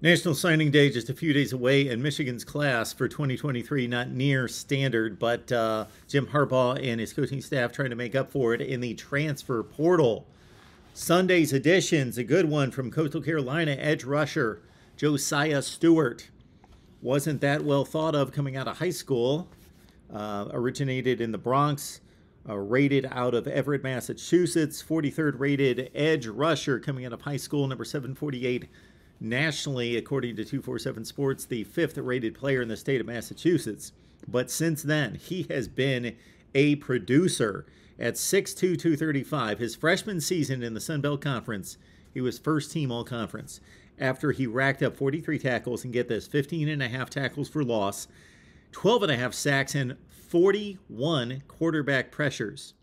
National Signing Day just a few days away, and Michigan's class for 2023 not near standard, but Jim Harbaugh and his coaching staff trying to make up for it in the transfer portal. Sunday's edition's a good one from Coastal Carolina edge rusher Josiah Stewart. Wasn't that well thought of coming out of high school. Originated in the Bronx, rated out of Everett, Massachusetts. 43rd rated edge rusher coming out of high school, number 748 nationally, according to 247 Sports, the 5th rated player in the state of Massachusetts. But since then, he has been a producer at 6'2", 235. His freshman season in the Sun Belt Conference, he was first team all-conference after he racked up 43 tackles, and get this, 15.5 tackles for loss, 12.5 sacks, and 41 quarterback pressures.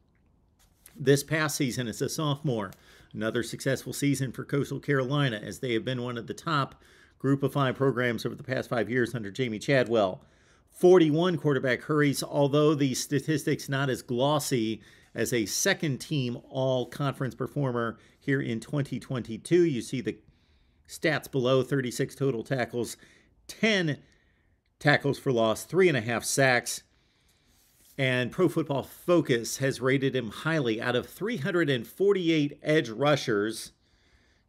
This past season as a sophomore, another successful season for Coastal Carolina, as they have been one of the top group of 5 programs over the past 5 years under Jamie Chadwell. 41 quarterback hurries, although the statistics not as glossy as a second-team all-conference performer here in 2022. You see the stats below: 36 total tackles, 10 tackles for loss, 3.5 sacks. And Pro Football Focus has rated him highly. Out of 348 edge rushers,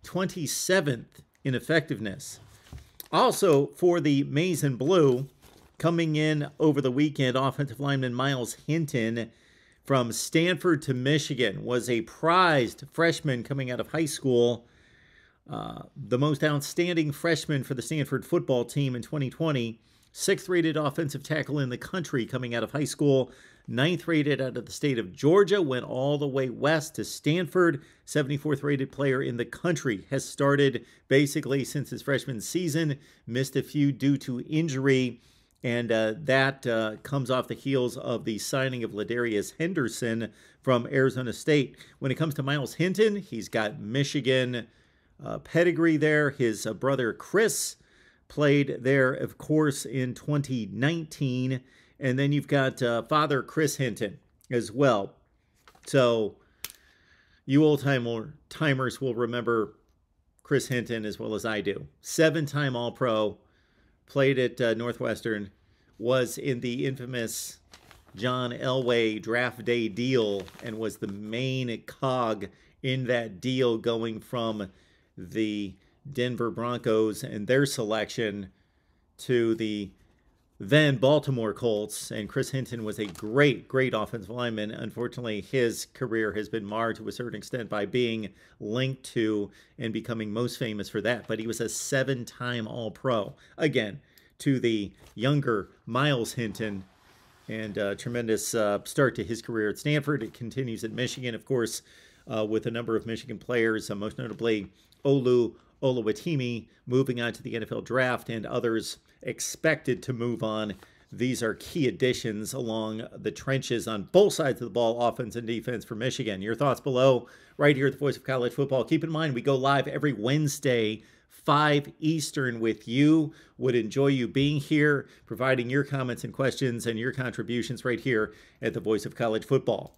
27th in effectiveness. Also, for the Maize and Blue, coming in over the weekend, offensive lineman Myles Hinton from Stanford to Michigan was a prized freshman coming out of high school. The most outstanding freshman for the Stanford football team in 2020. 6th rated offensive tackle in the country coming out of high school. 9th rated out of the state of Georgia. Went all the way west to Stanford. 74th rated player in the country. Has started basically since his freshman season. Missed a few due to injury. And that comes off the heels of the signing of Ladarius Henderson from Arizona State. When it comes to Myles Hinton, he's got Michigan pedigree there. His brother Chris played there, of course, in 2019. And then you've got father Chris Hinton as well. So you old-timers will remember Chris Hinton as well as I do. 7-time All-Pro, played at Northwestern, was in the infamous John Elway draft day deal, and was the main cog in that deal, going from the Denver Broncos and their selection to the then Baltimore Colts. And Chris Hinton was a great offensive lineman. Unfortunately, his career has been marred to a certain extent by being linked to and becoming most famous for that. But he was a 7-time All-Pro. Again, to the younger Myles Hinton, and tremendous start to his career at Stanford. It continues at Michigan, of course, with a number of Michigan players, most notably Olu Oluwatimi moving on to the NFL draft, and others expected to move on. These are key additions along the trenches on both sides of the ball, offense and defense, for Michigan. Your thoughts below, right here at the Voice of College Football. Keep in mind, we go live every Wednesday, 5 Eastern with you. Would enjoy you being here, providing your comments and questions and your contributions right here at the Voice of College Football.